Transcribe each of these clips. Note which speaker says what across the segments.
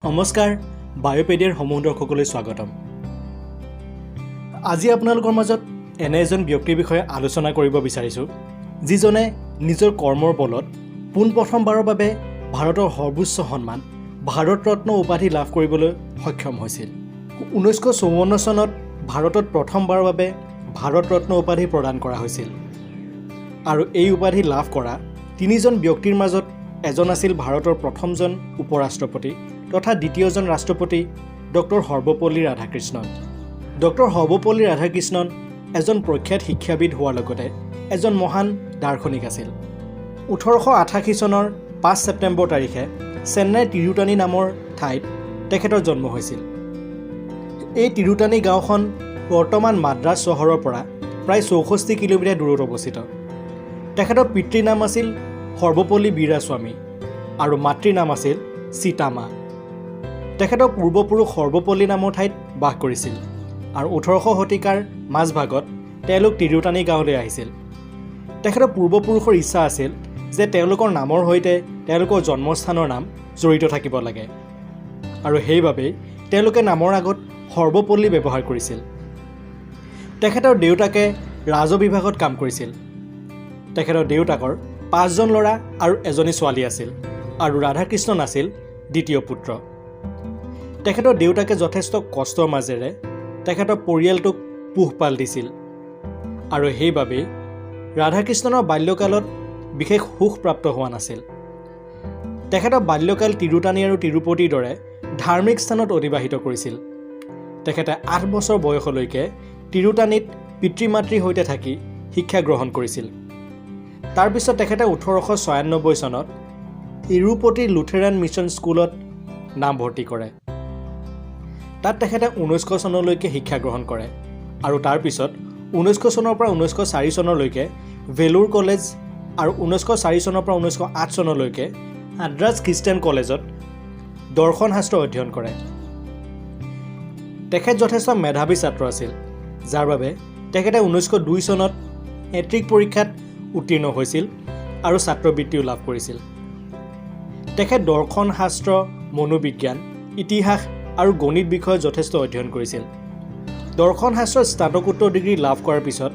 Speaker 1: নমস্কাৰ বায়োপেডিয়াৰ সমূহ দৰ্শকলৈ স্বাগতম। আজি আপোনালোকৰ মাজত এনে এজন ব্যক্তিৰ বিষয়ে আলোচনা কৰিব বিচাৰিছোঁ যিজনে নিজৰ কৰ্মৰ বলত পোনপ্ৰথমবাৰৰ বাবে ভাৰতৰ সৰ্বোচ্চ সন্মান ভাৰত ৰত্ন উপাধি লাভ কৰিবলৈ সক্ষম হৈছিল। 1954 চনত ভাৰতত প্ৰথমবাৰৰ বাবে ভাৰত ৰত্ন উপাধি প্ৰদান কৰা হৈছিল আৰু এই উপাধি লাভ কৰা তিনিজন ব্যক্তিৰ মাজত এজন আছিল ভাৰতৰ প্ৰথমজন উপৰাষ্ট্ৰপতি তথা দ্বিতীয়জন ৰাষ্ট্ৰপতি ডক্টৰ সৰ্বপল্লী ৰাধাকৃষ্ণন। ডক্টৰ সৰ্বপল্লী ৰাধাকৃষ্ণন এজন প্ৰখ্যাত শিক্ষাবিদ হোৱাৰ লগতে এজন মহান দাৰ্শনিক আছিল। 1888 চনৰ 5 ছেপ্টেম্বৰ তাৰিখে চেন্নাইৰ তিৰুতানী নামৰ ঠাইত তেখেতৰ জন্ম হৈছিল। এই তিৰুতানী গাঁওখন বৰ্তমান মাদ্ৰাজ চহৰৰ পৰা প্ৰায় 64 কিলোমিটাৰ দূৰত অৱস্থিত। তেখেতৰ পিতৃৰ নাম আছিল সৰ্বপল্লী বীৰাস্বামী আৰু মাতৃৰ নাম আছিল সীতামা। তেখেতৰ পূৰ্বপুৰুষ সৰ্বপল্লী নামৰ ঠাইত বাস কৰিছিল আৰু 1800 শতিকাৰ মাজভাগত তেওঁলোক তিৰুতানী গাঁৱলৈ আহিছিল। তেখেতৰ পূৰ্বপুৰুষৰ ইচ্ছা আছিল যে তেওঁলোকৰ নামৰ সৈতে তেওঁলোকৰ জন্মস্থানৰ নাম জড়িত থাকিব লাগে আৰু সেইবাবেই তেওঁলোকে নামৰ আগত সৰ্বপল্লী ব্যৱহাৰ কৰিছিল। তেখেতৰ দেউতাকে ৰাজহ বিভাগত কাম কৰিছিল। তেখেতৰ দেউতাকৰ 5জন ল'ৰা আৰু এজনী ছোৱালী আছিল আৰু ৰাধাকৃষ্ণন আছিল দ্বিতীয় পুত্ৰ। তেখেতৰ দেউতাকে যথেষ্ট কষ্টৰ মাজেৰে তেখেতৰ পৰিয়ালটোক পোহপাল দিছিল আৰু সেইবাবেই ৰাধাকৃষ্ণনৰ বাল্যকালত বিশেষ সুখপ্ৰাপ্ত হোৱা নাছিল। তেখেতৰ বাল্যকাল তিৰুতানী আৰু তিৰুপতিৰ দৰে ধাৰ্মিক স্থানত অতিবাহিত কৰিছিল। তেখেতে 8 বছৰ বয়সলৈকে তিৰুতানীত পিতৃ মাতৃৰ সৈতে থাকি শিক্ষা গ্ৰহণ কৰিছিল। তাৰপিছত তেখেতে 1896 চনত তিৰুপতিৰ লুথেৰান মিছন স্কুলত নামভৰ্তি কৰে। তাত তেখেতে 1900 চনলৈকে শিক্ষা গ্ৰহণ কৰে আৰু তাৰপিছত 1900 চনৰ পৰা 1904 চনলৈকে ভেলোৰ কলেজ আৰু 1904 চনৰ পৰা 1908 চনলৈকে মাদ্ৰাজ খ্ৰীষ্টিয়ান কলেজত দৰ্শন শাস্ত্ৰ অধ্যয়ন কৰে। তেখেত যথেষ্ট মেধাৱী ছাত্ৰ আছিল, যাৰ বাবে তেখেতে 1902 চনত মেট্ৰিক পৰীক্ষাত উত্তীৰ্ণ হৈছিল আৰু ছাত্ৰবৃত্তিও লাভ কৰিছিল। তেখেত দৰ্শন শাস্ত্ৰ, মনোবিজ্ঞান, ইতিহাস আৰু গণিত বিষয়ত যথেষ্ট অধ্যয়ন কৰিছিল। দৰ্শন শাস্ত্ৰৰ স্নাতকোত্তৰ ডিগ্ৰী লাভ কৰাৰ পিছত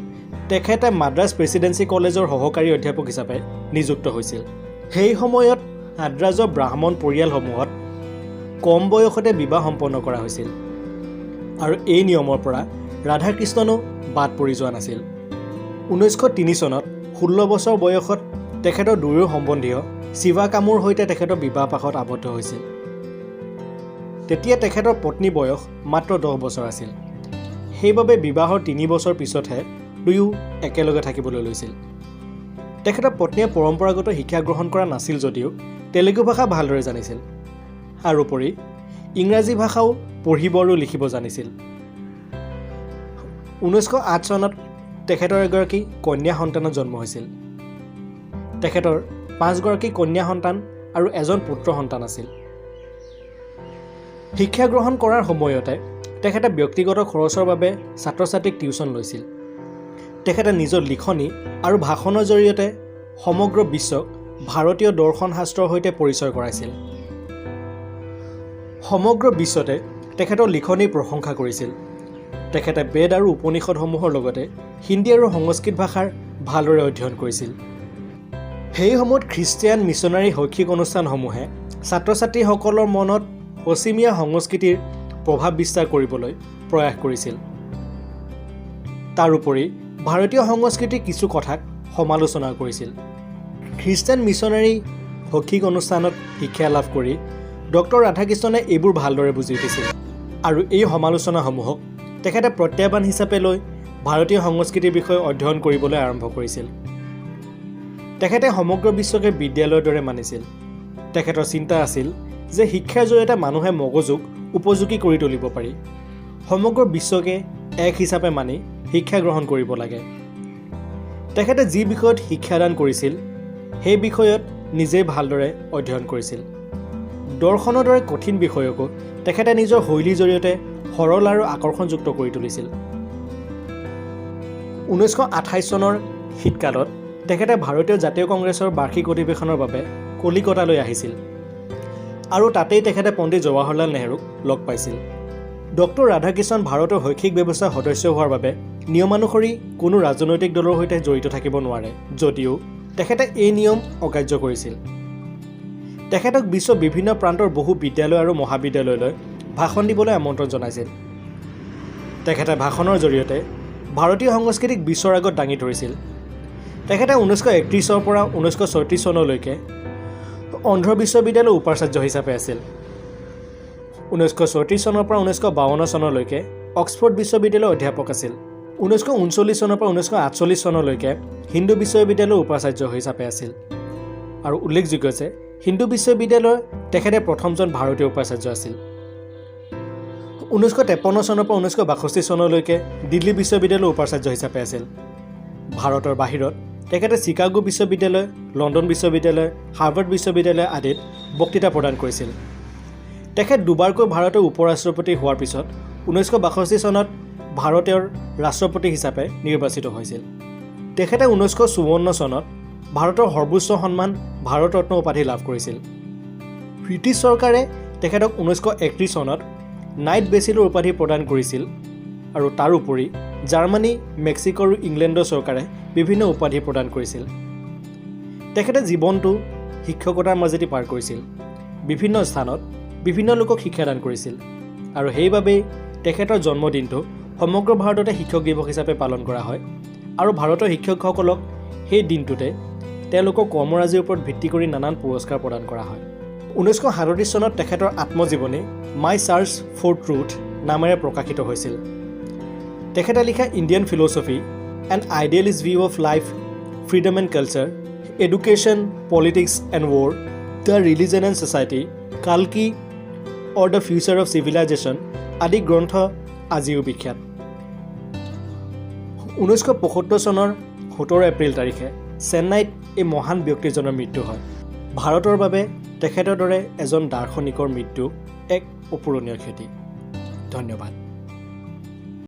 Speaker 1: তেখেতে মাদ্ৰাজ প্ৰেছিডেন্সি কলেজৰ সহকাৰী অধ্যাপক হিচাপে নিযুক্ত হৈছিল। সেই সময়ত মাদ্ৰাজৰ ব্ৰাহ্মণ পৰিয়ালসমূহত কম বয়সতে বিবাহ সম্পন্ন কৰা হৈছিল আৰু এই নিয়মৰ পৰা ৰাধাকৃষ্ণনো বাদ পৰি যোৱা নাছিল। 1903 চনত 16 বছৰ বয়সত তেখেতৰ দুয়ো সম্বন্ধীয় শিৱা কামুৰ সৈতে তেখেতৰ বিবাহপাশত আবদ্ধ হৈছিল। তেতিয়া তেখেতৰ পত্নী বয়স মাত্ৰ 10 বছৰ আছিল। সেইবাবে বিবাহৰ 3 বছৰ পিছতহে দুয়ো একেলগে থাকিবলৈ লৈছিল। তেখেতৰ পত্নীয়ে পৰম্পৰাগত শিক্ষা গ্ৰহণ কৰা নাছিল যদিও তেলেগু ভাষা ভালদৰে জানিছিল আৰু উপৰি ইংৰাজী ভাষাও পঢ়িব আৰু লিখিব জানিছিল। 1908 চনত তেখেতৰ এগৰাকী কন্যা সন্তানৰ জন্ম হৈছিল। তেখেতৰ 5 গৰাকী কন্যা সন্তান আৰু এজন পুত্ৰ সন্তান আছিল। শিক্ষা গ্ৰহণ কৰাৰ সময়তে তেখেতে ব্যক্তিগত খৰচৰ বাবে ছাত্ৰ ছাত্ৰীক টিউচন লৈছিল। তেখেতে নিজৰ লিখনি আৰু ভাষণৰ জৰিয়তে সমগ্ৰ বিশ্বক ভাৰতীয় দৰ্শন শাস্ত্ৰৰ সৈতে পৰিচয় কৰাইছিল। সমগ্ৰ বিশ্বতে তেখেতৰ লিখনিৰ প্ৰশংসা কৰিছিল। তেখেতে বেদ আৰু উপনিষদসমূহৰ লগতে হিন্দী আৰু সংস্কৃত ভাষাৰ ভালদৰে অধ্যয়ন কৰিছিল। সেই সময়ত খ্ৰীষ্টিয়ান মিছনাৰী শৈক্ষিক অনুষ্ঠানসমূহে ছাত্ৰ ছাত্ৰীসকলৰ মনত পশ্চিমীয়া সংস্কৃতিৰ প্ৰভাৱ বিস্তাৰ কৰিবলৈ প্ৰয়াস কৰিছিল। তাৰোপৰি ভাৰতীয় সংস্কৃতিৰ কিছু কথাক সমালোচনা কৰিছিল। খ্ৰীষ্টিয়ান মিছনাৰী শৈক্ষিক অনুষ্ঠানত শিক্ষা লাভ কৰি ডক্টৰ ৰাধাকৃষ্ণনে এইবোৰ ভালদৰে বুজি উঠিছিল আৰু এই সমালোচনাসমূহক তেখেতে প্ৰত্যাহ্বান হিচাপে লৈ ভাৰতীয় সংস্কৃতিৰ বিষয়ে অধ্যয়ন কৰিবলৈ আৰম্ভ কৰিছিল। তেখেতে সমগ্ৰ বিশ্বকে বিদ্যালয়ৰ দৰে মানিছিল। তেখেতৰ চিন্তা আছিল যে শিক্ষাৰ জৰিয়তে মানুহে মগজুক উপযোগী কৰি তুলিব পাৰি। সমগ্ৰ বিশ্বকে এক হিচাপে মানি শিক্ষা গ্ৰহণ কৰিব লাগে। তেখেতে যি বিষয়ত শিক্ষাদান কৰিছিল সেই বিষয়ত নিজেই ভালদৰে অধ্যয়ন কৰিছিল। দৰ্শনৰ দৰে কঠিন বিষয়কো তেখেতে নিজৰ শৈলীৰ জৰিয়তে সৰল আৰু আকৰ্ষণযুক্ত কৰি তুলিছিল। 1928 চনৰ শীতকালত তেখেতে ভাৰতীয় জাতীয় কংগ্ৰেছৰ বাৰ্ষিক অধিৱেশনৰ বাবে কলিকতালৈ আহিছিল আৰু তাতেই তেখেতে পণ্ডিত জৱাহৰলাল নেহৰুক লগ পাইছিল। ডক্টৰ ৰাধাকৃষ্ণন ভাৰতৰ শৈক্ষিক ব্যৱস্থাৰ সদস্য হোৱাৰ বাবে নিয়মানুসৰি কোনো ৰাজনৈতিক দলৰ সৈতে জড়িত থাকিব নোৱাৰে, যদিও তেখেতে এই নিয়ম অগ্ৰাহ্য কৰিছিল। তেখেতক বিশ্বৰ বিভিন্ন প্ৰান্তৰ বহু বিদ্যালয় আৰু মহাবিদ্যালয়লৈ ভাষণ দিবলৈ আমন্ত্ৰণ জনাইছিল। তেখেতে ভাষণৰ জৰিয়তে ভাৰতীয় সংস্কৃতিক বিশ্বৰ আগত দাঙি ধৰিছিল। তেখেতে 1931 পৰা 1936 চনলৈকে অন্ধ্ৰ বিশ্ববিদ্যালয়ৰ উপাচাৰ্য হিচাপে আছিল। 1934 চনৰ পৰা 1952 চনলৈকে অক্সফৰ্ড বিশ্ববিদ্যালয়ৰ অধ্যাপক আছিল। 1939 চনৰ পৰা 1948 চনলৈকে হিন্দু বিশ্ববিদ্যালয়ৰ উপাচাৰ্য হিচাপে আছিল। আৰু উল্লেখযোগ্য যে হিন্দু বিশ্ববিদ্যালয়ৰ তেখেতে প্ৰথমজন ভাৰতীয় উপাচাৰ্য আছিল। 1953 চনৰ পৰা 1962 চনলৈকে দিল্লী বিশ্ববিদ্যালয়ৰ উপাচাৰ্য হিচাপে আছিল। ভাৰতৰ বাহিৰত তেখেতে চিকাগো বিশ্ববিদ্যালয়, লণ্ডন বিশ্ববিদ্যালয়, হাৰ্ভাৰ্ড বিশ্ববিদ্যালয় আদিত বক্তৃতা প্ৰদান কৰিছিল। তেখেত দুবাৰকৈ ভাৰতৰ উপৰাষ্ট্ৰপতি হোৱাৰ পিছত 1962 চনত ভাৰতৰ ৰাষ্ট্ৰপতি হিচাপে নিৰ্বাচিত হৈছিল। তেখেতে 1954 চনত ভাৰতৰ সৰ্বোচ্চ সন্মান ভাৰত ৰত্ন উপাধি লাভ কৰিছিল। ব্ৰিটিছ চৰকাৰে তেখেতক 1931 চনত নাইট বেচিলৰ উপাধি প্ৰদান কৰিছিল আৰু তাৰোপৰি জাৰ্মানী, মেক্সিকো আৰু ইংলেণ্ডৰ চৰকাৰে বিভিন্ন উপাধি প্ৰদান কৰিছিল। তেখেতে জীৱনটো শিক্ষকতাৰ মাজেদি পাৰ কৰিছিল। বিভিন্ন স্থানত বিভিন্ন লোকক শিক্ষাদান কৰিছিল আৰু সেইবাবেই তেখেতৰ জন্মদিনটো সমগ্ৰ ভাৰততে শিক্ষক দিৱস হিচাপে পালন কৰা হয় আৰু ভাৰতৰ শিক্ষকসকলক সেই দিনটোতে তেওঁলোকৰ কৰ্মৰাজিৰ ওপৰত ভিত্তি কৰি নানান পুৰস্কাৰ প্ৰদান কৰা হয়। 1937 চনত তেখেতৰ আত্মজীৱনী মাই চাৰ্চ ফৰ ট্ৰুথ নামেৰে প্ৰকাশিত হৈছিল। তেখেতে লিখা Indian philosophy and idealist view of life, freedom and culture, education, politics and war, the religion and society, কালকি or the future of civilization আদি গ্ৰন্থ আজিও বিখ্যাত। 1975 চনৰ 17 এপ্ৰিল তাৰিখে চেন্নাইত এই মহান ব্যক্তিজনৰ মৃত্যু হয়। ভাৰতৰ বাবে তেখেতৰ দৰে এজন দাৰ্শনিকৰ মৃত্যু এক অপূৰণীয় ক্ষতি। ধন্যবাদ।